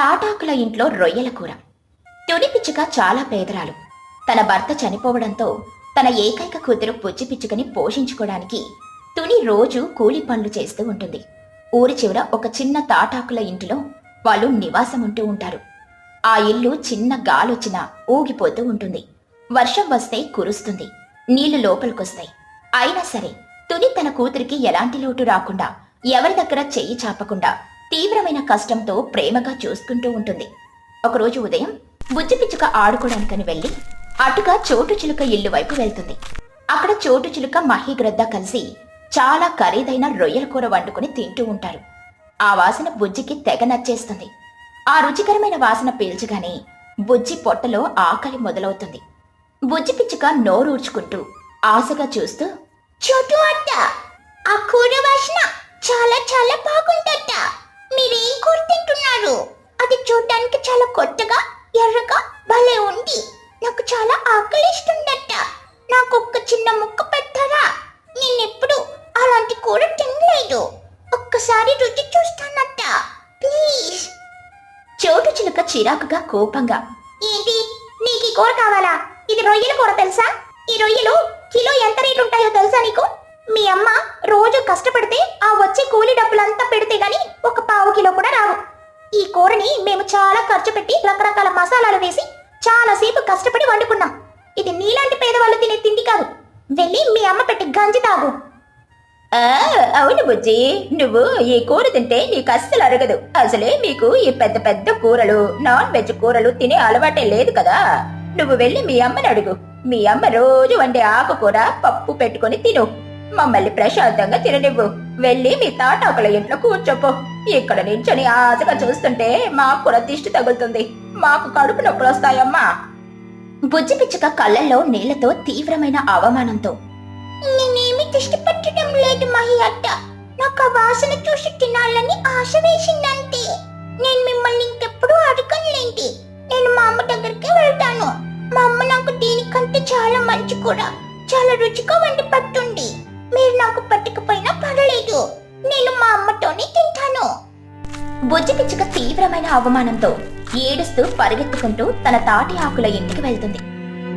తాటాకుల ఇంట్లో రొయ్యల కూర. తుని పిచ్చుక చాలా పేదరాలు. తన భర్త చనిపోవడంతో తన ఏకైక కూతురు పుచ్చి పిచ్చుకని పోషించుకోవడానికి తుని రోజు కూలి పనులు చేస్తూ ఉంటుంది. ఊరి చివర ఒక చిన్న తాటాకుల ఇంటిలో వాళ్ళు నివాసం ఉంటూ ఉంటారు. ఆ ఇల్లు చిన్న గాలొచ్చినా ఊగిపోతూ ఉంటుంది. వర్షం వస్తే కురుస్తుంది, నీళ్లు లోపలికొస్తాయి. అయినా సరే తుని తన కూతురికి ఎలాంటి లోటు రాకుండా, ఎవరి దగ్గర చెయ్యి చాపకుండా తీవ్రమైన కష్టంతో ప్రేమగా చూసుకుంటూ ఉంటుంది. ఒకరోజు ఉదయం బుజ్జి పిచ్చుక ఆడుకోవడానికని వెళ్లి అటుగా చోటు చిలుక ఇల్లు వైపు వెళ్తుంది. అక్కడ చోటు చిలుక మహిగ్రద్ద కలిసి చాలా ఖరీదైన రొయ్యల కూర వండుకుని తింటూ ఉంటారు. ఆ వాసన బుజ్జికి తెగ నచ్చేస్తుంది. ఆ రుచికరమైన వాసన పీల్చగానే బుజ్జి పొట్టలో ఆకలి మొదలవుతుంది. బుజ్జి పిచ్చుక నోరూడ్చుకుంటూ ఆశగా చూస్తూ, చోటు అత్త, ఆ కూర వాసన చాలా చాలా బాగుందట. మీరేం కూర తింటున్నారు? అది చూడ్డానికి చాలా కొత్తగా ఎర్రగా భలే ఉంది. నాకు చాలా ఆకలిస్తుందట. నాకు ఒక్క చిన్న ముక్క పెట్టారా? నేనెప్పుడు అలాంటి కూర తినలేదు. ఒక్కసారి రుచి చూస్తానట, ప్లీజ్. చోటు చిలుక చిరాకుగా కోపంగా, ఏంటి నీకు ఈ కూర కావాలా? ఇది రొయ్యల కూర తెలుసా? ఈ రొయ్యలు కిలో ఎంత రేటు ఉంటాయో తెలుసా నీకు? మీ అమ్మ రోజు కష్టపడితే ఆ వచ్చే కూలి డబ్బులంతా పెడితే గాని ఒక పావు కిలో కూడా రావు. ఈ కూరని మేము చాలా ఖర్చు పెట్టి రకరకాల మసాలాలు వేసి చాలాసేపు కష్టపడి వండుకున్నాం. ఇది నీలాంటి పేదవాళ్ళు తినే తిండి కాదు. వెళ్ళి మీ అమ్మ పెట్టి గంజి తాగు. అవును బుజ్జి, నువ్వు ఈ కూర తింటే నీకు అస్సలు అరగదు. అసలే మీకు ఈ పెద్ద పెద్ద కూరలు, నాన్ వెజ్ కూరలు తినే అలవాటే లేదు కదా. నువ్వు వెళ్ళి మీ అమ్మని అడుగు. మీ అమ్మ రోజు వండే ఆకుకూర పప్పు పెట్టుకుని తిను. మమ్మల్ని ప్రశాంతంగా తిననివ్వు. వెళ్ళి మీ తాటాకుల ఇంట్లో కూర్చోపో. ఇక్కడ నించొని ఆశగా చూస్తుంటే మాకు కూడా దిష్టి తగులుతుంది. మాకు కడుపు నొప్పులు వస్తాయమ్మా. బుజ్జి పిచ్చుక కళ్ళల్లో నీళ్లతో తీవ్రమైన అవమానంతో, నేనేమి దిష్టి పట్టడం లేదు మహి అత్త. నాకు ఆ వాసన చూసి తినాలని ఆశ వేసిందంతే. నేను మిమ్మల్ని ఇంకెప్పుడు అడగలేంటి. నేను మా అమ్మ దగ్గరికి వెళ్తాను. మా అమ్మ నాకు దీనికంటే చాలా మంచి కూర, చాలా రుచిగా వండి పట్టుంది. మీరు నాకు పట్టకపోయినా పర్లేదు. నేను మా అమ్మతోనే తింటాను. బుజ్జి పిచ్చుక తీవ్రమైన అవమానంతో ఏడుస్తూ పరిగెత్తుకుంటూ తన తాటి ఆకుల ఇంటికి వెళ్తుంది.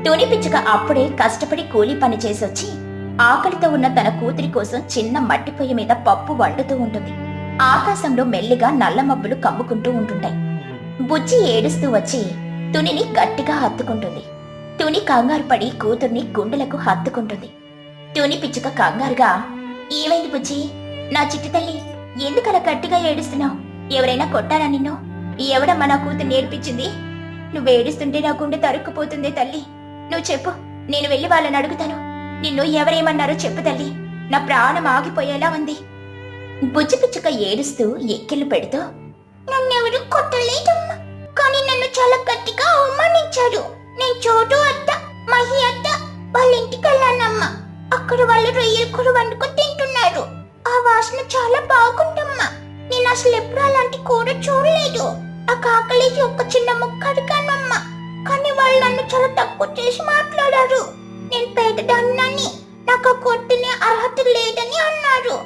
తుని పిచ్చుక అప్పుడే కష్టపడి కూలి పని చేసొచ్చి ఆకలితో ఉన్న తన కూతురి కోసం చిన్న మట్టి పొయ్యి మీద పప్పు వండుతూ ఉంటుంది. ఆకాశంలో మెల్లిగా నల్ల మబ్బులు కమ్ముకుంటూ ఉంటుంటాయి. బుజ్జి ఏడుస్తూ వచ్చి తునిని గట్టిగా హత్తుకుంటుంది. తుని కంగారు పడి కూతుర్ని గుండెలకు హత్తుకుంటుంది. తుని పిచ్చుక కంగారుగా, ఏమైంది బుజ్జి? నా చిట్టి తల్లి, ఎందుకలా గట్టిగా ఏడుస్తున్నావు? ఎవరైనా కొట్టారా నిన్ను? ఎవడమ్మా నా కూతురు నేర్పించింది? నువ్వు ఏడుస్తుంటే నా గుండె తరుక్కుపోతుంది తల్లి. నువ్వు చెప్పు, నేను వెళ్ళి వాళ్ళని అడుగుతాను. నిన్ను ఎవరేమన్నారో చెప్పు తల్లి. నా ప్రాణం ఆగిపోయేలా ఉంది. బుజ్జి పిచ్చుక ఏడుస్తూ ఎక్కిళ్ళు పెడుతూ, నన్నెవరు కొట్టలేదమ్మా, కానీ నన్ను చాలా గట్టిగా అవమానించారు. నేను చోటు అత్త, మహి అత్త వాళ్ళ ఇంటికి వెళ్ళానమ్మా. అక్కడ వాళ్ళు రొయ్యల కూర వండుకొని తింటున్నారు. ఆ వాసన చాలా బాగుందమ్మా. నేను అసలు ఎప్పుడు అలాంటి కూర చూడలేదు. ఆ కాకలికి ఒక చిన్న ముక్క అడిగానమ్మా, కానీ వాళ్ళు నన్ను చాలా తక్కువ చేసి మాట్లాడారు. నేను పేదదాన్ని, నాకు ఆ కూర తినే అర్హత లేదని అన్నారు.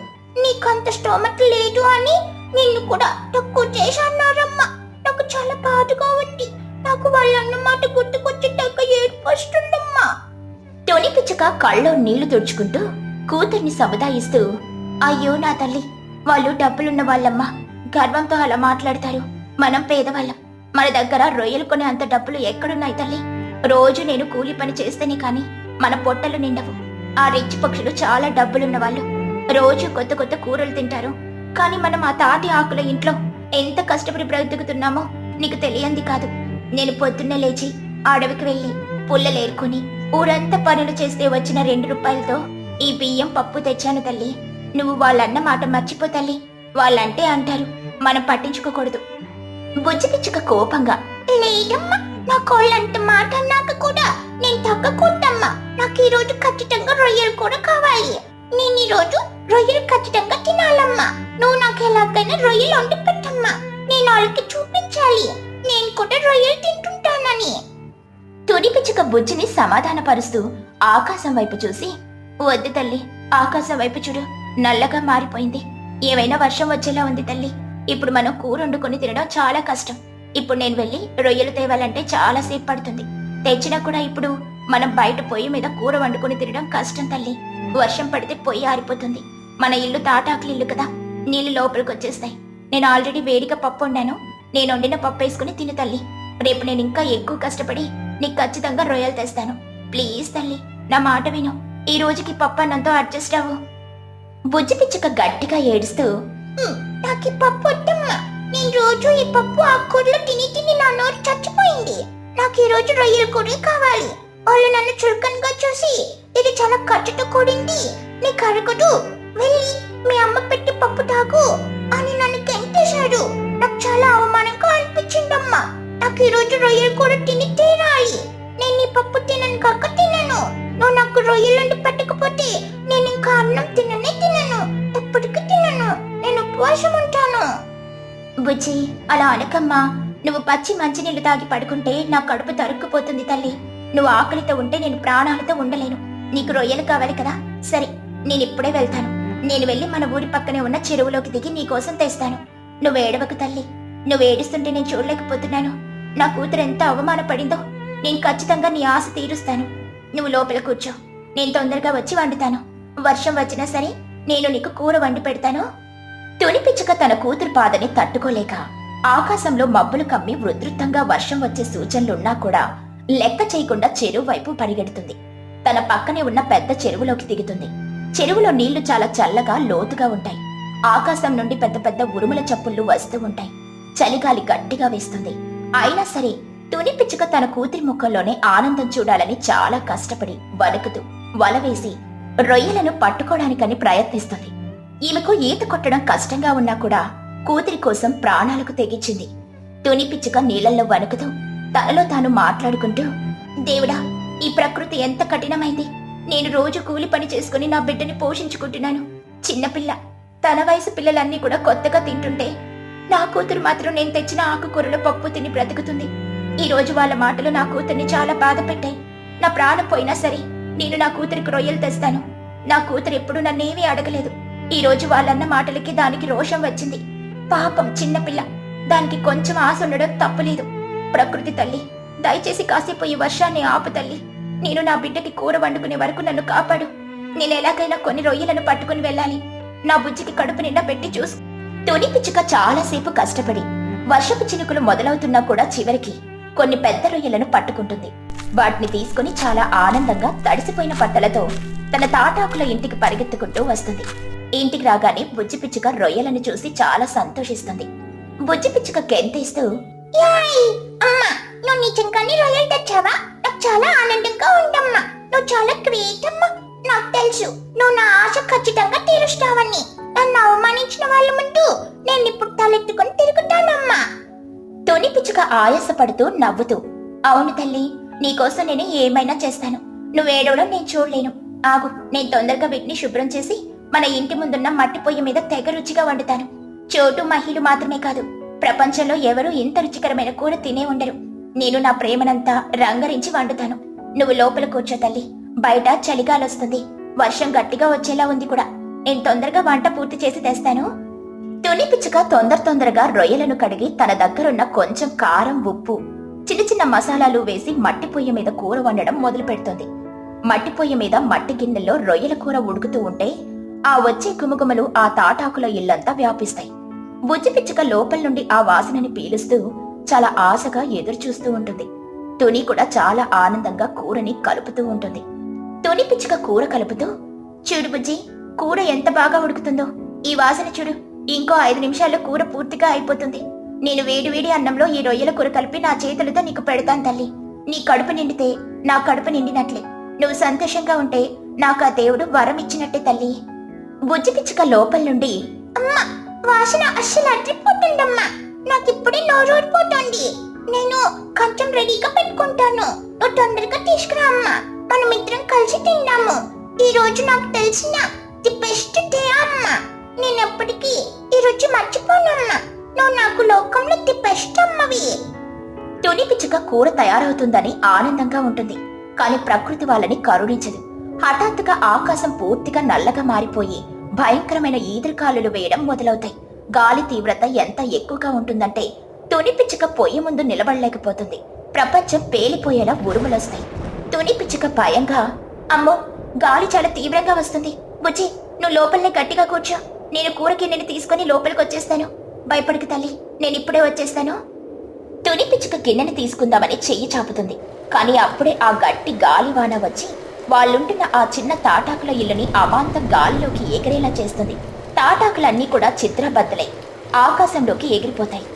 నీకంత స్టోమక్ లేదు అని నిన్ను కూడా తక్కువ చేసి అన్నారమ్మా. నాకు చాలా బాధగా ఉంది. నాకు వాళ్ళన్న మాట గుర్తుకొచ్చి తగ్గ ఏడుపు వస్తుందమ్మా. తుని పిచ్చుక కళ్ళలో నీళ్లు తుడుచుకుంటూ కూతుర్ని సముదాయిస్తూ, అయ్యో నా తల్లి, వాళ్ళు డబ్బులున్న వాళ్ళమ్మా. గర్వంతో అలా మాట్లాడతారు. మనం పేదవాళ్ళం. మన దగ్గర రొయ్యలు కొనే అంత డబ్బులు ఎక్కడున్నాయి తల్లి? రోజు నేను కూలి పని చేస్తేనే కాని మన పొట్టలు నిండవు. ఆ రిచ్ పక్షులు చాలా డబ్బులున్న వాళ్ళు. రోజు కొత్త కొత్త కూరలు తింటారు. కానీ మనం ఆ తాటి ఆకుల ఇంట్లో ఎంత కష్టపడి బ్రతుకుతున్నామో నీకు తెలియంది కాదు. నేను పొద్దున్నే లేచి అడవికి వెళ్లి పుల్లలేరుకుని ఊరంతా పనులు చేస్తే వచ్చిన 2 రూపాయలతో ఈ బియ్యం పప్పు తెచ్చాను తల్లి. నువ్వు వాళ్ళన్న మాట మర్చిపో తల్లి. వాళ్ళంటే అంటారు, మనం పట్టించుకోకూడదు. బుజ్జి పిచ్చుక కోపంగా, లేదమ్మా, నా కోళ్ళంత మాట అన్నాక కూడా నేను తగ్గకూడదమ్మా. నాకు ఈ రోజు ఖచ్చితంగా రొయ్యలు కూడా కావాలి. నేను ఈ రోజు రొయ్యలు ఖచ్చితంగా తినాలమ్మా. నువ్వు నాకు ఎలాగైనా రొయ్యలు వండి పెట్టమ్మా. నేను వాళ్ళకి చూపించాలి నేను కూడా రొయ్యలు తింటుంటానని. తుని పిచ్చుక బుజ్జిని సమాధానపరుస్తూ ఆకాశం వైపు చూసి, వద్దు తల్లి, ఆకాశం వైపు చూడు, నల్లగా మారిపోయింది. ఏమైనా వర్షం వచ్చేలా ఉంది తల్లి. ఇప్పుడు మనం కూర వండుకొని తినడం చాలా కష్టం. ఇప్పుడు నేను వెళ్ళి రొయ్యలు తేవాలంటే చాలా సేపు పడుతుంది. తెచ్చినా కూడా ఇప్పుడు మనం బయట పొయ్యి మీద కూర వండుకుని తినడం కష్టం తల్లి. వర్షం పడితే పొయ్యి ఆరిపోతుంది. మన ఇల్లు తాటాకులు ఇల్లు కదా, నీళ్లు లోపలికి వచ్చేస్తాయి. నేను ఆల్రెడీ వేడిగా పప్పు వండాను. నేను వండిన పప్పు వేసుకుని తిను తల్లి. రేపు నేను ఇంకా ఎక్కువ కష్టపడి నీకు ఖచ్చితంగా రొయ్యలు తెస్తాను. ప్లీజ్ తల్లి, నా మాట విను. ఈ రోజుకి పప్పు అన్నంతో అడ్జస్ట్ అవ్వు. బుజ్జి పిచ్చుక గట్టిగా ఏడుస్తూ, నాకు పప్పు వద్దమ్మా. నేను రోజు ఈ పప్పు ఆకుకూరలు తిని తిని నా నోరు చచ్చిపోయింది. నాకు ఈ రోజు రొయ్యల కూర కావాలి. వాళ్ళు నన్ను చులకనగా చూసి ఇది చాలా ఖర్చుతో కూడింది, నీకు అరగదు, వెళ్ళి మీ అమ్మ పెట్టి పప్పు తాగు అని నన్ను గెంటేశాడు. నాకు చాలా అవమానంగా అనిపించిందమ్మా. నాకు ఈ రోజు రొయ్యల కూర తిని తీరాలి. నేను ఈ పప్పు తినను కాక తినను. నువ్వు నాకు రొయ్యలు పెట్టకపోతే నేను ఇంకా అన్నం తిననే తినను, ఎప్పటికీ తినను. నేను ఉపవాసం ఉంటాను. బుజ్జి, అలా అనకమ్మా. నువ్వు పచ్చి మంచినీళ్లు తాగి పడుకుంటే నా కడుపు తరుక్కుపోతుంది తల్లి. నువ్వు ఆకలితో ఉంటే నేను ప్రాణాలతో ఉండలేను. నీకు రొయ్యలు కావాలి కదా, సరే నేను ఇప్పుడే వెళ్తాను. నేను వెళ్ళి మన ఊరి పక్కనే ఉన్న చెరువులోకి దిగి నీకోసం తెస్తాను. నువ్వు ఏడవకు తల్లి. నువ్వు ఏడుస్తుంటే నేను చూడలేకపోతున్నాను. నా కూతురు ఎంత అవమానపడిందో. నేను ఖచ్చితంగా నీ ఆశ తీరుస్తాను. నువ్వు లోపల కూర్చో, నేను తొందరగా వచ్చి వండుతాను. వర్షం వచ్చినా సరే నేను నీకు కూర వండి పెడతాను. తుని పిచ్చుక తన కూతురు బాధని తట్టుకోలేక ఆకాశంలో మబ్బులు కమ్మి ఉధృతంగా వర్షం వచ్చే సూచనలున్నా కూడా లెక్క చేయకుండా చెరువు వైపు పరిగెడుతుంది. తన పక్కనే ఉన్న పెద్ద చెరువులోకి దిగుతుంది. చెరువులో నీళ్లు చాలా చల్లగా లోతుగా ఉంటాయి. ఆకాశం నుండి పెద్ద పెద్ద ఉరుముల చప్పుళ్లు వస్తూ ఉంటాయి. చలిగాలి గట్టిగా వేస్తుంది. అయినా సరే తుని పిచ్చుక తన కూతురి ముఖంలోనే ఆనందం చూడాలని చాలా కష్టపడి వణుకుతూ వల వేసి రొయ్యలను పట్టుకోవడానికని ప్రయత్నిస్తుంది. ఈమెకు ఈత కొట్టడం కష్టంగా ఉన్నా కూడా కూతురి కోసం ప్రాణాలకు తెగించింది. తుని పిచ్చుక నీళ్లలో వణుకుతూ తనలో తాను మాట్లాడుకుంటూ, దేవుడా, ఈ ప్రకృతి ఎంత కఠినమైంది. నేను రోజు కూలి పని చేసుకుని నా బిడ్డని పోషించుకుంటున్నాను. చిన్నపిల్ల, తన వయసు పిల్లలన్నీ కూడా కొత్తగా తింటుంటే నా కూతురు మాత్రం నేను తెచ్చిన ఆకుకూరలో పప్పు తిని బ్రతుకుతుంది. ఈ రోజు వాళ్ళ మాటలు నా కూతుర్ని చాలా బాధ పెట్టాయి. నా ప్రాణం పోయినా సరే నేను నా కూతురికి రొయ్యలు తెస్తాను. నా కూతురు ఎప్పుడు నన్నేమీ అడగలేదు. ఈ రోజు వాళ్ళన్న మాటలకి దానికి రోషం వచ్చింది. పాపం చిన్నపిల్ల, దానికి కొంచెం ఆశ ఉండడం తప్పులేదు. ప్రకృతి తల్లి, దయచేసి కాసేపు ఈ వర్షాన్ని ఆపు తల్లి. నేను నా బిడ్డకి కూర వండుకునే వరకు నన్ను కాపాడు. నేను ఎలాగైనా కొన్ని రొయ్యలను పట్టుకుని వెళ్ళాలి. నా బుజ్జికి కడుపు నిండా పెట్టి చూసు. తుని పిచ్చుక చాలాసేపు కష్టపడి వర్షపు చినుకులు మొదలవుతున్నా కూడా చివరికి కొన్ని పెద్ద రొయ్యలను పట్టుకుంటుంది. వాటిని తీసుకుని చాలా ఆనందంగా తడిసిపోయిన బట్టలతో తన తాటాకుల ఇంటికి పరిగెత్తుకుంటూ వస్తుంది. ఇంటికి రాగానే బుజ్జి పిచ్చుక రొయ్యలను చూసి చాలా సంతోషిస్తుంది. బుజ్జి పిచ్చుక గెంతేస్తూ, అమ్మా, నువ్వు నిజంగానే రొయ్యలు తెచ్చావా? నాకు చాలా ఆనందంగా ఉందమ్మా. నువ్వు చాలా గ్రేట్ అమ్మా. నాకు తెలుసు నువ్వు నా ఆశ ఖచ్చితంగా తీరుస్తావని. నన్ను అవమానించిన వాళ్ళ ముందు నేను ఇప్పుడు తలెత్తుకొని తిరుగుతానమ్మా. తుని పిచ్చుక ఆయాసపడుతూ నవ్వుతూ, అవును తల్లి, నీకోసం నేను ఏమైనా చేస్తాను. నువ్వేడవడం నేను చూడలేను. ఆగు, నేను తొందరగా వీటిని శుభ్రం చేసి మన ఇంటి ముందున్న మట్టి పొయ్యి మీద తెగ రుచిగా వండుతాను. చోటు మహిళలు మాత్రమే కాదు, ప్రపంచంలో ఎవరూ ఇంత రుచికరమైన కూర తినే ఉండరు. నేను నా ప్రేమనంతా రంగరించి వండుతాను. నువ్వు లోపల కూర్చో తల్లి. బయట చలిగాలొస్తుంది. వర్షం గట్టిగా వచ్చేలా ఉంది కూడా. నేను తొందరగా వంట పూర్తి చేసి తెస్తాను. తుని పిచ్చుక తొందరగా రొయ్యలను కడిగి తన దగ్గరున్న కొంచెం కారం, ఉప్పు, చిన్న చిన్న మసాలాలు వేసి మట్టి పొయ్యి మీద కూర వండడం మొదలు పెడుతుంది. మట్టి పొయ్యి మీద మట్టి గిన్నెల్లో రొయ్యల కూర ఉడుకుతూ ఉంటే ఆ వచ్చే గుమగుమలు ఆ తాటాకుల ఇల్లంతా వ్యాపిస్తాయి. బుజ్జి పిచ్చుక లోపల నుండి ఆ వాసనని పీలుస్తూ చాలా ఆశగా ఎదురు చూస్తూ ఉంటుంది. తుని కూడా చాలా ఆనందంగా కూరని కలుపుతూ ఉంటుంది. తుని పిచ్చుక కూర కలుపుతూ, చూడు బుజ్జి, కూర ఎంత బాగా ఉడుకుతుందో. ఈ వాసన చూడు. ఇంకో 5 నిమిషాల్లో కూర పూర్తిగా అయిపోతుంది. నేను వేడి అన్నంలో ఈ రొయ్యల కూర కలిపి నా చేతులతో నీకు పెడతాను తల్లి. నీ కడుపు నిండితే నా కడుపు నిండినట్లే. నువ్వు సంతోషంగా ఉంటే నాకు ఆ దేవుడు వరం ఇచ్చినట్టే తల్లి. బుజ్జి పిచ్చుక లోపల నుండి, అమ్మా, వాసన అస్సలు అడ్రిపోతుందమ్మా. నాకిప్పుడే నోరూరిపోతుంది. నేను కొంచెం రెడీగా పెట్టుకుంటాను. నువ్వు తొందరగా తీసుకురా అమ్మా. మనం ఇద్దరం కలిసి తిందాము. ఈ రోజు నాకు తెలిసిన ది బెస్ట్ డే అమ్మా. నేను ఎప్పటికీ ఈ రుచి మర్చిపోనమ్మా. నువ్వు నాకు లోకంలో ది బెస్ట్ అమ్మవి. తుని పిచ్చుక కూర తయారవుతుందని ఆనందంగా ఉంటుంది. కాని ప్రకృతి వాళ్ళని కరుణించదు. హఠాత్తుగా ఆకాశం పూర్తిగా నల్లగా మారిపోయి భయంకరమైన ఈదురుగాలులు వేయడం మొదలవుతాయి. గాలి తీవ్రత ఎంత ఎక్కువగా ఉంటుందంటే తుని పిచ్చుక పొయ్యి ముందు నిలబడలేకపోతుంది. ప్రపంచం పేలిపోయేలా ఉరుములొస్తాయి. తుని పిచ్చుక భయంగా, అమ్మో, గాలి చాలా తీవ్రంగా వస్తుంది. బుజ్జి, నువ్వు లోపలనే గట్టిగా కూర్చో. నేను కూరకి తీసుకుని లోపలికి వచ్చేస్తాను. భయపడికి తల్లి, నేనిప్పుడే వచ్చేస్తాను. తుని పిచ్చుక గిన్నెని తీసుకుందామని చెయ్యి చాపుతుంది. కానీ అప్పుడే ఆ గట్టి గాలివాన వచ్చి వాళ్ళుంటున్న ఆ చిన్న తాటాకుల ఇల్లుని అమాంతం గాలిలోకి ఎగిరేలా చేస్తుంది. తాటాకులన్నీ కూడా చిత్రబద్దలై ఆకాశంలోకి ఎగిరిపోతాయి.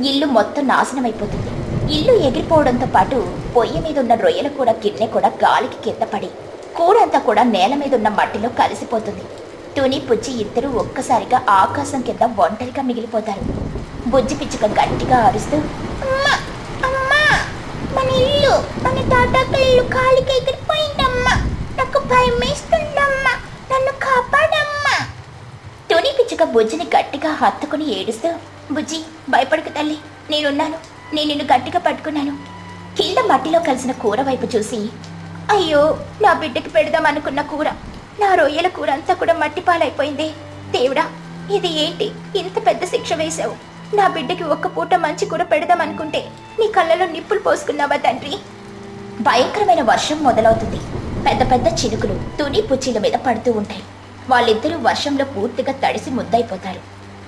ఇల్లు మొత్తం నాశనమైపోతుంది. ఇల్లు ఎగిరిపోవడంతో పాటు పొయ్యి మీద ఉన్న రొయ్యల కూడా గిన్నె కూడా గాలికి కింద పడి కూరంతా కూడా నేల మీద ఉన్న మట్టిలో కలిసిపోతుంది. తుని పుజ్జి ఇద్దరూ ఒక్కసారిగా ఆకాశం కింద ఒంటరిగా మిగిలిపోతారు. బుజ్జి పిచ్చుక గట్టిగా అరుస్తూ, అమ్మా, అమ్మా, మన ఇల్లు, మన తాటాకుల ఇల్లు గాలికి ఎగిరిపోయిందమ్మా. నాకు భయమేస్తుందమ్మా, నన్ను కాపాడమ్మా. తుని పిచ్చుక బుజ్జిని గట్టిగా హత్తుకుని ఏడుస్తూ, బుజ్జి, భయపడకు తల్లి, నేనున్నాను. నేను నిన్ను గట్టిగా పట్టుకున్నాను. కింద మట్టిలో కలిసిన కూర వైపు చూసి, అయ్యో, నా బిడ్డకి పెడదామనుకున్న కూర, నా రొయ్యల కూర అంతా కూడా మట్టిపాలైపోయింది. దేవుడా, ఇది ఏంటి, ఇంత పెద్ద శిక్ష వేశావు? నా బిడ్డకి ఒక్క పూట మంచి కూర పెడదామనుకుంటే నీ కళ్ళలో నిప్పులు పోసుకున్నావా తండ్రి? భయంకరమైన వర్షం మొదలవుతుంది. పెద్ద పెద్ద చినుకులు తుని పుచ్చిల మీద పడుతూ ఉంటాయి. వాళ్ళిద్దరూ వర్షంలో పూర్తిగా తడిసి ముద్దయిపోతారు.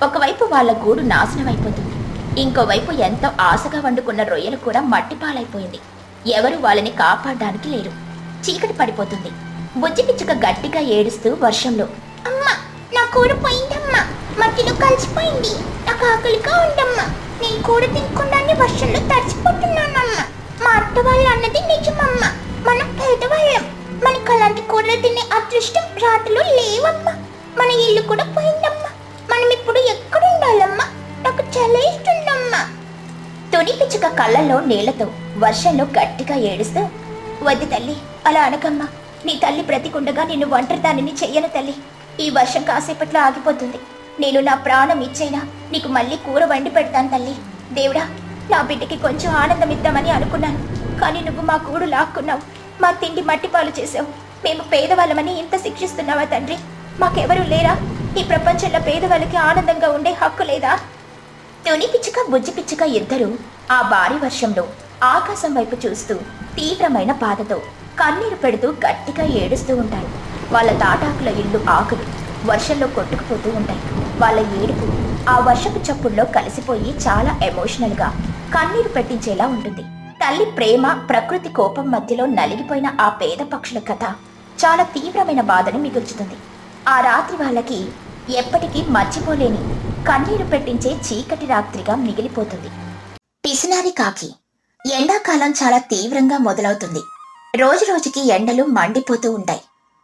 ఒకవైపు వాళ్ళ గూడు నాశనం అయిపోతుంది. ఇంకోవైపు ఎంతో ఆశగా వండుకున్న రొయ్యలు కూడా మట్టిపాలైపోయింది. ఎవరు వాళ్ళని కాపాడడానికి లేరు. చీకటి పడిపోతుంది. బుజ్జి పిచ్చుక గట్టిగా ఏడుస్తూ వర్షంలో, అమ్మా, నా కూర పోయిందమ్మా, మట్టిలో కలిసిపోయింది. నాకు ఆకలిగా ఉండమ్మా. నేను కూర తినకుండానే వర్షంలో తడిసిపోతున్నానమ్మా. మా అత్త వాళ్ళు అన్నది నిజమమ్మా. మనం పేదవాళ్ళం. మనకు అలాంటి కూరలు తినే అదృష్టం రాత్రులు లేవమ్మా. మన ఇల్లు కూడా పోయిందమ్మా. మనం ఇప్పుడు ఎక్కడుండాలమ్మా? నాకు చలేస్తుందమ్మా. తుని పిచ్చుక కళ్ళల్లో నీళ్లతో వర్షంలో గట్టిగా ఏడుస్తూ, వద్దు తల్లి, అలా అనకమ్మా. నీ తల్లి బ్రతికుండగా నిన్ను ఒంటరిదానిని చెయ్యను తల్లి. ఈ వర్షం కాసేపట్లో ఆగిపోతుంది. నేను నా ప్రాణం ఇచ్చైనా నీకు మళ్ళీ కూర వండి పెడతాను తల్లి. దేవుడా, నా బిడ్డకి కొంచెం ఆనందం ఇద్దామని అనుకున్నాను. కానీ నువ్వు మా కూడు లాక్కున్నావు. మా తిండి మట్టిపాలు చేసావు. మేము పేదవాళ్ళమని ఇంత శిక్షిస్తున్నావా తండ్రి? మాకెవరూ లేరా? ఈ ప్రపంచంలో పేదవాళ్ళకి ఆనందంగా ఉండే హక్కు లేదా? తుని పిచ్చుక బుజ్జి పిచ్చుక ఇద్దరూ ఆ భారీ వర్షంలో ఆకాశం వైపు చూస్తూ తీవ్రమైన బాధతో కన్నీరు పెడుతూ గట్టిగా ఏడుస్తూ ఉంటారు. వాళ్ళ తాటాకుల ఇల్లు ఆకులు వర్షంలో కొట్టుకుపోతూ ఉంటాయి. వాళ్ళ ఏడుపు ఆ వర్షపు చప్పుల్లో కలిసిపోయి చాలా ఎమోషనల్గా కన్నీరు పెట్టించేలా ఉంటుంది. తల్లి ప్రేమ, ప్రకృతి కోపం మధ్యలో నలిగిపోయిన ఆ పేద పక్షుల కథ చాలా తీవ్రమైన బాధను మిగుల్చుతుంది. ఆ రాత్రి వాళ్ళకి ఎప్పటికీ మర్చిపోలేని కన్నీరు పెట్టించే చీకటి రాత్రిగా మిగిలిపోతుంది. పిసినారి కాకి. ఎండాకాలం చాలా తీవ్రంగా మొదలవుతుంది. రోజు రోజుకి ఎండలు మండిపోతూ ఉంటాయి.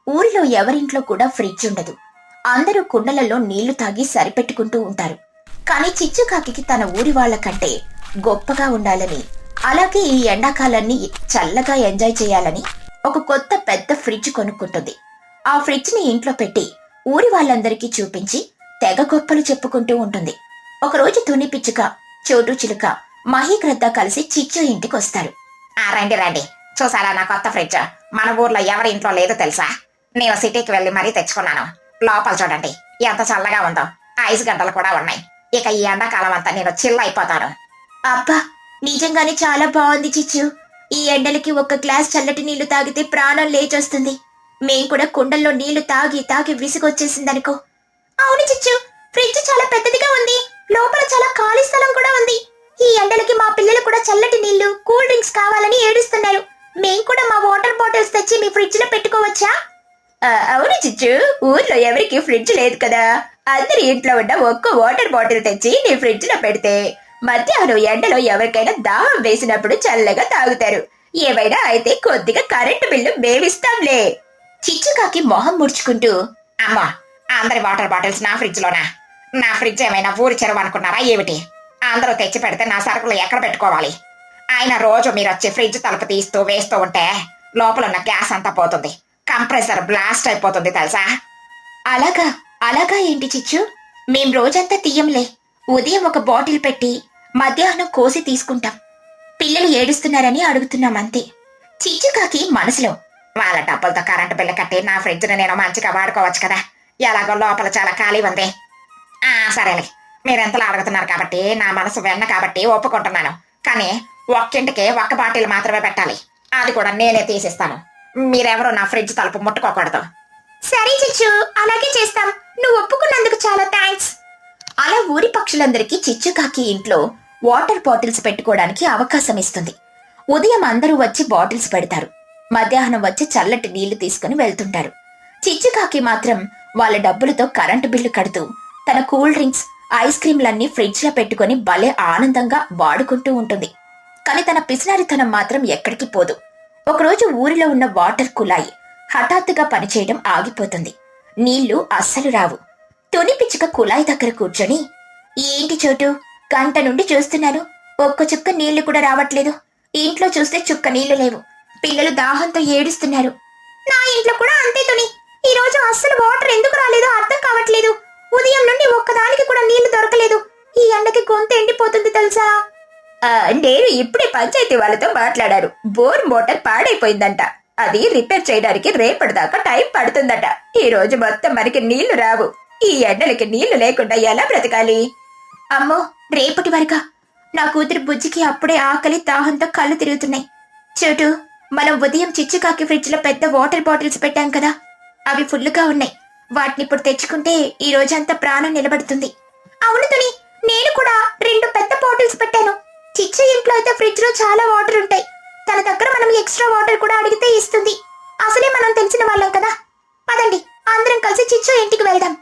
ఊరిలో ఎవరింట్లో కూడా ఫ్రిడ్జ్ ఉండదు. అందరూ కుండలలో నీళ్లు తాగి సరిపెట్టుకుంటూ ఉంటారు. కానీ చిచ్చుకాకి తన ఊరి వాళ్ల కంటే గొప్పగా ఉండాలని, అలాగే ఈ ఎండాకాలాన్ని చల్లగా ఎంజాయ్ చేయాలని ఒక కొత్త పెద్ద ఫ్రిడ్జ్ కొనుక్కుంటుంది. ఆ ఫ్రిడ్జ్ ని ఇంట్లో పెట్టి ఊరి వాళ్ళందరికీ చూపించి తెగ గొప్పలు చెప్పుకుంటూ ఉంటుంది. ఒకరోజు తుని పిచ్చుక, చోటు చిలుక, మహీగ్రద్ద కలిసి చిచ్చు ఇంటికి వస్తారు. రండి రండి, చూసారా నా కొత్త ఫ్రిడ్జ్? మన ఊర్లో ఎవరి ఇంట్లో లేదో తెలుసా? నేను సిటీకి వెళ్లి మరీ తెచ్చుకున్నాను. లోపల చూడండి ఎంత చల్లగా ఉందో. ఐస్ గడ్డలు కూడా ఉన్నాయి. ఇక ఈ ఎండాకాలం అంతా నేను చిల్ అయిపోతాను. అబ్బా, నిజంగానే చాలా బాగుంది చిచ్చు. ఈ ఎండలకి ఒక గ్లాస్ చల్లటి నీళ్లు తాగితే ప్రాణం లేచొస్తుంది. మేం కూడా కుండల్లో నీళ్లు తాగి తాగి విసుగొచ్చేసిందనుకో. అవును చిచ్చు, ఫ్రిడ్జ్ చాలా పెద్దదిగా ఉంది. లోపల చాలా ఖాళీ స్థలం కూడా ఉంది. ఈ ఎండలకి మా పిల్లలు కూడా చల్లటి నీళ్లు, కూల్ డ్రింక్స్ కావాలని ఏడుస్తున్నారు. మేం కూడా మా వాటర్ బాటిల్స్ తెచ్చి మీ ఫ్రిడ్జ్ లో పెట్టుకోవచ్చా? అవును చిచ్చు, ఊర్లో ఎవరికి ఫ్రిడ్జ్ లేదు కదా. అందరి ఇంట్లో ఉన్న ఒక్క వాటర్ బాటిల్ తెచ్చి నీ ఫ్రిడ్జ్ లో పెడితే మధ్యాహ్నం ఎండలో ఎవరికైనా దాహం వేసినప్పుడు చల్లగా తాగుతారు. ఏవైనా అయితే కొద్దిగా కరెంటు బిల్లు మేమిస్తాంలే. చిచ్చుకాకి మొహం ముడుచుకుంటూ, అమ్మా, అందరి వాటర్ బాటిల్స్ నా ఫ్రిడ్జ్ లోనా? నా ఫ్రిడ్జ్ ఏమైనా ఊరి చెరువు అనుకున్నారా ఏమిటి? అందరూ తెచ్చి పెడితే నా సరుకులు ఎక్కడ పెట్టుకోవాలి? ఆయన రోజు మీరు వచ్చి ఫ్రిడ్జ్ తలుపు తీస్తూ వేస్తూ ఉంటే లోపల ఉన్న గ్యాస్ అంతా పోతుంది. కంప్రెసర్ బ్లాస్ట్ అయిపోతుంది తెలుసా? అలాగా అలాగా ఏంటి చిచ్చు? మేం రోజంతా తీయంలే. ఉదయం ఒక బాటిల్ పెట్టి మధ్యాహ్నం కోసి తీసుకుంటాం. పిల్లలు ఏడుస్తున్నారని అడుగుతున్నాం అంతే. చిచ్చుకాకి మనసులో, వాళ్ళ డబ్బులతో కరెంటు బిల్లు కట్టి నా ఫ్రిడ్జ్ని నేను మంచిగా వాడుకోవచ్చు కదా. ఎలాగో లోపల చాలా ఖాళీ ఉంది. సరేలే, మీరెంతలా అడుగుతున్నారు కాబట్టి నా మనసు వెన్న కాబట్టి ఒప్పుకుంటున్నాను. కానీ ఒక్కింటికి ఒక్క బాటిల్ మాత్రమే పెట్టాలి. అది కూడా నేనే తీసిస్తాను. మీరెవరూ నా ఫ్రిడ్జ్ తలుపు ముట్టుకోకూడదు. సరే చిచ్చు, అలాగే చేస్తాం. నువ్వు ఒప్పుకున్నందుకు చాలా థ్యాంక్స్. అలా ఊరి పక్షులందరికీ చిచ్చుకాకి ఇంట్లో వాటర్ బాటిల్స్ పెట్టుకోవడానికి అవకాశం ఇస్తుంది. ఉదయం అందరూ వచ్చి బాటిల్స్ పెడతారు. మధ్యాహ్నం వచ్చి చల్లటి నీళ్లు తీసుకుని వెళ్తుంటారు. చిచ్చుకాకి మాత్రం వాళ్ళ డబ్బులతో కరెంటు బిల్లు కడుతూ తన కూల్ డ్రింక్స్, ఐస్ క్రీంలన్నీ ఫ్రిడ్జ్ లో పెట్టుకుని భలే ఆనందంగా వాడుకుంటూ ఉంటుంది. కానీ తన పిసినారితనం మాత్రం ఎక్కడికి పోదు. ఒకరోజు ఊరిలో ఉన్న వాటర్ కుళాయి హఠాత్తుగా పనిచేయడం ఆగిపోతుంది. నీళ్లు అస్సలు రావు. తుని పిచ్చుక కుళాయి దగ్గర కూర్చొని, ఏంటి చోటు, గంట నుండి చూస్తున్నాను, ఒక్క చుక్క నీళ్లు కూడా రావట్లేదు. ఇంట్లో చూస్తే చుక్క నీళ్లు లేవు. పిల్లలు దాహంతో ఏడుస్తున్నారు. నా ఇంట్లో కూడా అంతే తుని. ఈ రోజు అస్సలు వాటర్ ఎందుకు రాలేదో అర్థం కావట్లేదు. ఉదయం నుండి ఒక్కదానికి కూడా నీళ్లు దొరకలేదు. ఈ ఎండకి గొంతు ఎండిపోతుంది తెలుసా. నేను ఇప్పుడే పంచాయతీ వాళ్ళతో మాట్లాడారు. బోర్ మోటార్ పాడైపోయిందంట. అది రిపేర్ చేయడానికి రేపటిదాకా టైం పడుతుందట. ఈ రోజు మొత్తం మనకి నీళ్లు రావు. ఈ ఎండలకి నీళ్లు లేకుండా ఎలా బ్రతకాలి? అమ్మో, రేపటి వరకా? నా కూతురు బుజ్జికి అప్పుడే ఆకలి దాహంతో కళ్ళు తిరుగుతున్నాయి. చోటు, మనం ఉదయం చిచ్చుకాకి ఫ్రిడ్జ్ లో పెద్ద వాటర్ బాటిల్స్ పెట్టాం కదా, అవి ఫుల్లుగా ఉన్నాయి. వాటిని ఇప్పుడు తెచ్చుకుంటే ఈ రోజంతా ప్రాణం నిలబడుతుంది. అవును తుని, నేను కూడా 2 పెద్ద బాటిల్స్ పెట్టాను. చిచ్చు ఇంట్లో అయితే ఫ్రిడ్జ్ లో చాలా వాటర్ ఉంటాయి. తన దగ్గర మనం ఎక్స్ట్రా వాటర్ కూడా అడిగితే ఇస్తుంది. అసలే మనం తెలిసిన వాళ్ళం కదా. పదండి, అందరం కలిసి చిచ్చు ఇంటికి వెళ్దాం.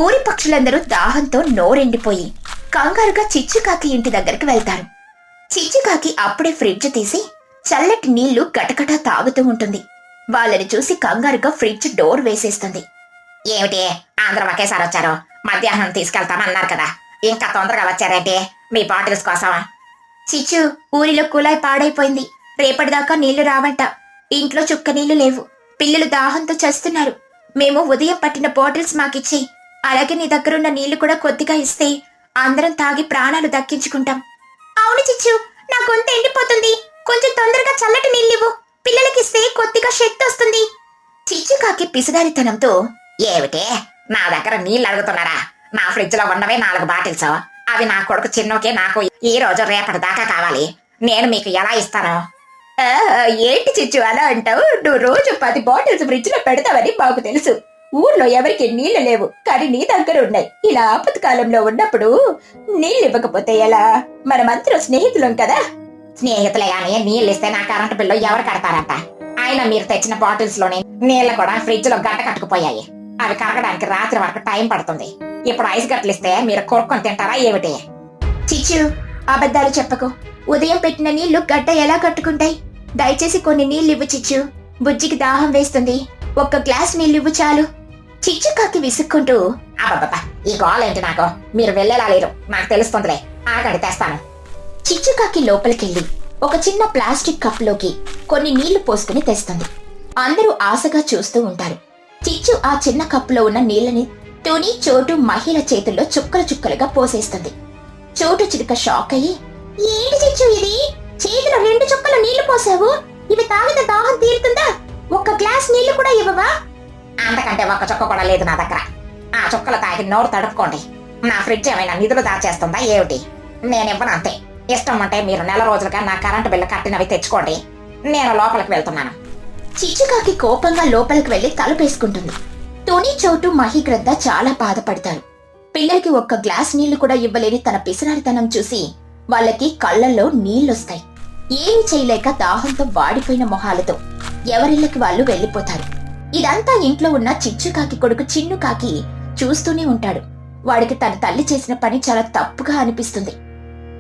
ఊరి పక్షులందరూ దాహంతో నోరెండిపోయి కంగారుగా చిచ్చుకాకి ఇంటి దగ్గరికి వెళ్తారు. చిచ్చుకాకి అప్పుడే ఫ్రిడ్జ్ తీసి చల్లటి నీళ్లు గటగటా తాగుతూ ఉంటుంది. వాళ్ళని చూసి కంగారుగా ఫ్రిడ్జ్ డోర్ వేసేస్తుంది. ఏమిటి, అందరూ ఒకేసారి వచ్చారు? మధ్యాహ్నం తీసుకెళ్తామన్నారు కదా, ఇంకా తొందరగా వచ్చారేంటి మీ బాటిల్స్ కోసం? చిచ్చు, ఊరిలో కుళాయి పాడైపోయింది. రేపటిదాకా నీళ్లు రావంట. ఇంట్లో చుక్క నీళ్లు లేవు. పిల్లలు దాహంతో చస్తున్నారు. మేము ఉదయం పట్టిన బాటిల్స్ మాకిచ్చేయి. అలాగే నీ దగ్గరున్న నీళ్లు కూడా కొద్దిగా ఇస్తే అందరం తాగి ప్రాణాలు దక్కించుకుంటాం. అవును చిచ్చు, నా గొంతు ఎండిపోతుంది. కొంచెం తొందరగా చల్లటి నీళ్ళివ్వు. పిల్లలకిస్తే కొద్దిగా శక్తి వస్తుంది. చిచ్చుకాకి పిసిదారితనంతో, ఏమిటి, నా దగ్గర నీళ్ళు అడుగుతున్నారా? నా ఫ్రిడ్జ్ లో ఉన్నవే 4 బాటిల్స్. అవి నా కొడుకు చిన్నుకి నాకు ఈ రోజు రేపటి దాకా కావాలి. నేను మీకు ఎలా ఇస్తాను? ఏంటి చిచ్చు అలా అంటావు? నువ్వు రోజు 10 బాటిల్స్ ఫ్రిడ్జ్ లో పెడతావని మాకు తెలుసు. ఊర్లో ఎవరికి నీళ్లు లేవు, కానీ నీ దగ్గర ఉన్నాయి. ఇలా ఆపత్కాలంలో ఉన్నప్పుడు నీళ్ళు ఇవ్వకపోతే ఎలా? మనమందరం స్నేహితులం కదా. స్నేహితులే గానీ నీళ్ళు ఇస్తే నా కరెంటు బిల్లు ఎవరు కడతారంట? అయినా మీరు తెచ్చిన బాటిల్స్ లోని నీళ్లు కూడా ఫ్రిడ్జ్ లో గడ్డ కట్టుకుపోయాయి. అవి కరగడానికి రాత్రి వరకు టైం పడుతుంది. ఇప్పుడు ఐస్ గట్లు ఇస్తే మీరు కొనుక్కొని తింటారా ఏమిటి? చిచ్చు, అబద్ధాలు చెప్పకు. ఉదయం పెట్టిన నీళ్లు గడ్డ ఎలా కట్టుకుంటాయి? దయచేసి కొన్ని నీళ్ళు ఇవ్వు చిచ్చు. బుజ్జికి దాహం వేస్తుంది. ఒక్క గ్లాస్ నీళ్ళివ్వు చాలు. చిచ్చుకాకి విసుక్కుంటూ, అబ్బబ్బా, ఈ గోల్ ఏంటి నాకు? మీరు వెళ్ళేలా లేరు, నాకు తెలుస్తుందిలే. ఆగడి తెస్తాను. చిచ్చుకాకి లోపలికెళ్ళి ఒక చిన్న ప్లాస్టిక్ కప్లోకి కొన్ని నీళ్లు పోసుకుని తెస్తుంది. అందరూ ఆశగా చూస్తూ ఉంటారు. చిచ్చు ఆ చిన్న కప్పులో ఉన్న నీళ్ళని తుని, చోటు, మహిళ చేతుల్లో చుక్కలు చుక్కలుగా పోసేస్తుంది. చోటు చిలుక షాక్ అయ్యి, ఏంటి చిచ్చు ఇది? చేతిలో 2 చుక్కలు నీళ్లు పోసావు. ఇవి తాగితే దాహం తీరుతుందా? ఒక్క గ్లాస్ నీళ్లు కూడా ఇవ్వవా? అంతకంటే ఒక్క చుక్క కూడా లేదు నా దగ్గర. ఆ చుక్కలు తాగి నోరు తడుపుకోండి. నా ఫ్రిడ్జ్ ఏమైనా నిధులు దాచేస్తుందా ఏమిటి? నేనివ్వను అంతే. ఇష్టం ఉంటే మీరు నెల రోజులుగా నా కరెంటు బిల్లు కట్టినవి తెచ్చుకోండి. నేను లోపలికి వెళ్తున్నాను. చిచ్చుకాకి కోపంగా లోపలికి వెళ్లి తలుపేసుకుంటుంది. తుని, చోటు, మహిగ్రద్ద చాలా బాధపడతారు. పిల్లలకి ఒక్క గ్లాస్ నీళ్లు కూడా ఇవ్వలేని తన పిసినారితనం చూసి వాళ్ళకి కళ్లల్లో నీళ్లొస్తాయి. ఏమి చేయలేక దాహంతో వాడిపోయిన మొహాలతో ఎవరిళ్ళకి వాళ్ళు వెళ్లిపోతారు. ఇదంతా ఇంట్లో ఉన్న చిచ్చుకాకి కొడుకు చిన్నుకాకి చూస్తూనే ఉంటాడు. వాడికి తన తల్లి చేసిన పని చాలా తప్పుగా అనిపిస్తుంది.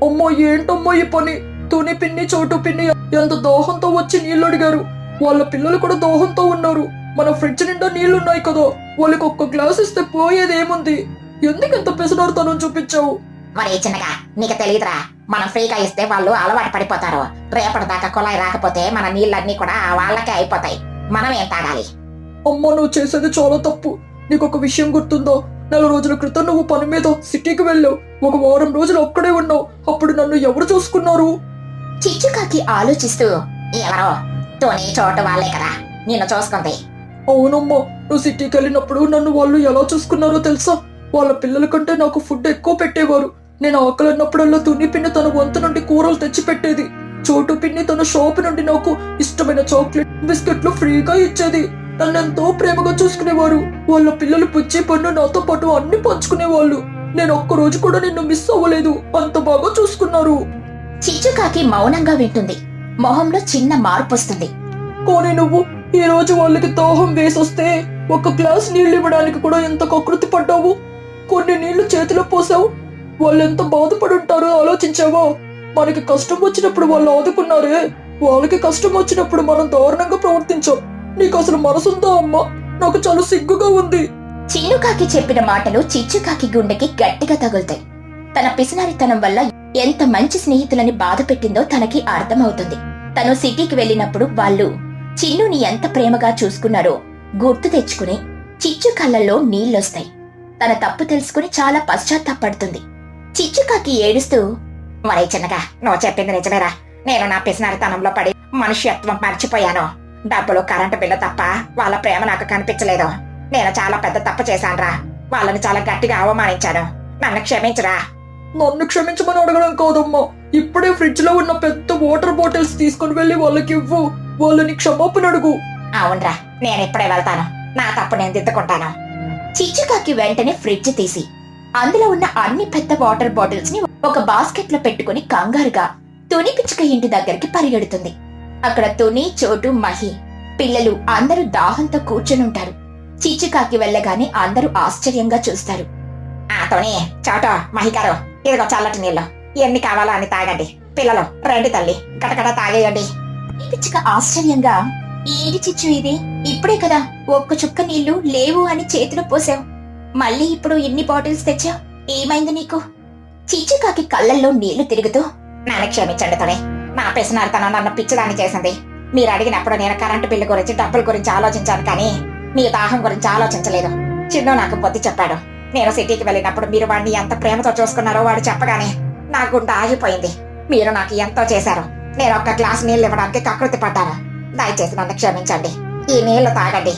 అమ్మా, ఏంటమ్మా ఈ పని? తుని పిన్ని, చోటు పిన్ని ఎంత దోహంతో వచ్చి నీళ్లు అడిగారు. వాళ్ళ పిల్లలు కూడా దోహంతో ఉన్నారు. మన ఫ్రిడ్జ్ నిండా నీళ్లున్నాయి కదా, వాళ్ళకి ఒక్క గ్లాస్ ఇస్తే పోయేదేముంది? ఎందుకంత పెసడారుతనం చూపించావు? మరి చిన్నగా నీకు తెలియదురా, మనం ఫ్రీగా ఇస్తే వాళ్ళు అలవాటు పడిపోతారు. రేపటి దాకా కుళాయి రాకపోతే మన నీళ్ళన్నీ కూడా వాళ్ళకే అయిపోతాయి. మనం ఏం తాగాలి? అమ్మా, నువ్వు చేసేది చాలా తప్పు. నీకొక విషయం గుర్తుందో? నెల రోజుల క్రితం నువ్వు పని మీద సిటీకి వెళ్ళావు. ఒక వారం రోజులు ఒక్కడే ఉన్నావు. అప్పుడు నన్ను ఎవరు చూసుకున్నారు? చిచ్చుకాకి ఆలోచిస్తూ, ఎవరో తుని, చోటు వాళ్ళే కదా నిన్ను చూసుకుంది. అవునమ్మా, నువ్వు సిటీకి వెళ్ళినప్పుడు నన్ను వాళ్ళు ఎలా చూసుకున్నారో తెలుసా? వాళ్ళ పిల్లల కంటే నాకు ఫుడ్ ఎక్కువ పెట్టేవారు. నేను ఆకలి అన్నప్పుడల్లా తుని పిన్ని తన వంతు నుండి కూరలు తెచ్చి పెట్టేది. చోటు పిన్ని తన షాప్ నుండి నాకు ఇష్టమైన చాక్లెట్ బిస్కెట్లు ఫ్రీగా ఇచ్చేది. నన్ను ఎంతో ప్రేమగా చూసుకునేవారు. వాళ్ళ పిల్లలు పుచ్చి పన్ను నాతో పాటు అన్ని పంచుకునేవాళ్ళు. నేను ఒక్క రోజు కూడా నిన్ను మిస్ అవ్వలేదు. అంత బాగా చూసుకున్నారు. చిచ్చుకాకి మౌనంగా వింటుంది. మొహంలో చిన్న మార్పు వస్తుంది. కానీ నువ్వు ఈ రోజు వాళ్ళకి దాహం వేసొస్తే ఒక గ్లాస్ నీళ్లు ఇవ్వడానికి కూడా ఎంత కకృతి పడ్డావు. కొన్ని నీళ్లు చేతిలో పోసావు. వాళ్ళు ఎంత బాధపడి ఉంటారో ఆలోచించావా? మనకి కష్టం వచ్చినప్పుడు వాళ్ళు ఆదుకున్నారే, వాళ్ళకి కష్టం వచ్చినప్పుడు మనం దారుణంగా ప్రవర్తించాం. నీకు అసలు మనసుందా అమ్మా? నాకు చాలా సిగ్గుగా ఉంది. చిన్నుకాకి చెప్పిన మాటలు చిచ్చుకాకి గుండెకి గట్టిగా తగులుతాయి. తన పిసినారితనం వల్ల ఎంత మంచి స్నేహితులని బాధ పెట్టిందో తనకి అర్థమవుతుంది. తను సిటీకి వెళ్ళినప్పుడు వాళ్ళు చిన్నుని ఎంత ప్రేమగా చూసుకున్నారో గుర్తు తెచ్చుకుని చిచ్చు కళ్ళల్లో నీళ్లొస్తాయి. తన తప్పు తెలుసుకుని చాలా పశ్చాత్తాపడుతుంది. చిచ్చుకాకి ఏడుస్తూ, మరే చిన్నగా నువ్వు చెప్పింది నిజమేరా. నేను నా పిసినారితనంలో పడి మనుష్యత్వం మర్చిపోయాను. డబ్బులు కరెంటు బిల్లు తప్ప వాళ్ళ ప్రేమ నాకు కనిపించలేదు. నేను చాలా పెద్ద తప్పు చేశానురా. వాళ్ళని చాలా గట్టిగా అవమానించాను. నన్ను క్షమించురా. నన్ను క్షమించమని అడగడం కాదమ్మా, ఇప్పుడే ఫ్రిడ్జ్ లో ఉన్న పెద్ద వాటర్ బాటిల్స్ తీసుకుని వెళ్లి వాళ్ళకి ఇవ్వు. వాళ్ళని క్షమాపణ అడుగు. అవునరా, నేను ఇప్పుడే వెళ్తాను. నా తప్పు నేను దిద్దుకుంటాను. చిచ్చుకాకి వెంటనే ఫ్రిడ్జ్ తీసి అందులో ఉన్న అన్ని పెద్ద వాటర్ బాటిల్స్ ని ఒక బాస్కెట్ లో పెట్టుకుని కంగారుగా తుని పిచ్చుక ఇంటి దగ్గరికి పరిగెడుతుంది. అక్కడ తుని, చోటు, మహి పిల్లలు అందరూ దాహంతో కూర్చొనుంటారు. చిచ్చుకాకి వెళ్ళగానే అందరూ ఆశ్చర్యంగా చూస్తారు. తోని, చోటో, మహిగారు, ఇదిగో చల్లటి నీళ్ళు. ఎన్ని కావాలో అని తాగండి. పిల్లలు రండి తల్లి, గటగట తాగేయండి. తుని పిచ్చుక ఆశ్చర్యంగా, ఏంటి చిచ్చు ఇది? ఇప్పుడే కదా ఒక్క చుక్క నీళ్లు లేవు అని చేతిలో పోసావు, మళ్ళీ ఇప్పుడు ఎన్ని బాటిల్స్ తెచ్చావు? ఏమైంది నీకు? చిచ్చుకాకి కళ్ళల్లో నీళ్లు తిరుగుతూ, నన్ను క్షమించండి తోని. నా పిసినారితనం నన్ను పిచ్చిదాన్ని చేసింది. మీరు అడిగినప్పుడు నేను కరెంటు బిల్లు గురించి, డబ్బుల గురించి ఆలోచించాను, కానీ మీ దాహం గురించి ఆలోచించలేదు. చిన్ను నాకు బుద్ధి చెప్పాడు. నేను సిటీకి వెళ్ళినప్పుడు మీరు వాడిని ఎంత ప్రేమతో చూసుకున్నారో వాడు చెప్పగానే నా గుండె ఆగిపోయింది. మీరు నాకు ఎంతో చేశారు. నేను ఒక్క గ్లాస్ నీళ్లు ఇవ్వడానికి కకృతి పడ్డాను. దయచేసి నన్ను క్షమించండి. ఈ నీళ్లు తాగండి.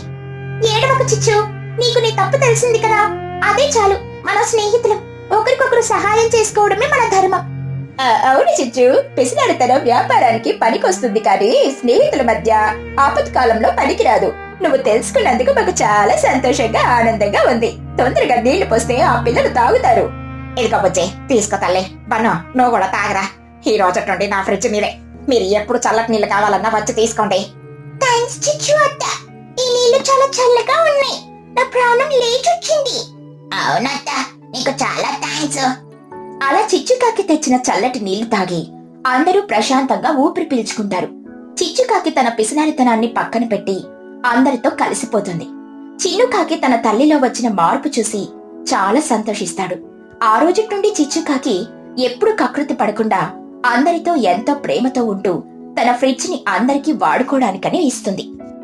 ఏడవకు చిచ్చు, నీకు నీ తప్పు తెలిసింది కదా, అదే చాలు. మన స్నేహితులం, ఒకరికొకరు సహాయం చేసుకోవడమే మన ధర్మం. అవును చిచ్చు, పిసినారితనం వ్యాపారానికి పనికొస్తుంది, కానీ స్నేహితుల మధ్య ఆపత్కాలంలో పనికిరాదు. నువ్వు తెలుసుకున్నందుకు మాకు చాలా సంతోషంగా, ఆనందంగా ఉంది. తొందరగా నీళ్లు పోస్తే ఆ పిల్లలు తాగుతారు. ఇదిగో బుజ్జి, తీసుకో తల్లి. బన్ను, నువ్వు కూడా తాగరా. ఈ రోజు నుండి నా ఫ్రిడ్జ్ మీరే. మీరు ఎప్పుడు చల్లటి నీళ్లు కావాలన్నా వచ్చి తీసుకోండి. థాంక్స్ చిచ్చు అత్త, ఈ నీళ్లు చాలా చల్లగా ఉన్నాయి. నా ప్రాణం లేచొచ్చింది. అవునత్త, నీకు చాలా థాంక్స్. అలా చిచ్చుకాకి తెచ్చిన చల్లటి నీళ్లు తాగి అందరూ ప్రశాంతంగా ఊపిరి పీల్చుకుంటారు. చిచ్చుకాకి తన పిసినారితనాన్ని పక్కన పెట్టి అందరితో కలిసిపోతుంది. చిన్నుకాకి తన తల్లిలో వచ్చిన మార్పు చూసి చాలా సంతోషిస్తాడు. ఆ రోజు నుండి చిచ్చుకాకి ఎప్పుడు కకృతి పడకుండా అందరితో ఎంతో ప్రేమతో ఉంటూ తన ఫ్రిడ్జ్ ని అందరికీ వాడుకోవడానికనే ఇస్తుంది.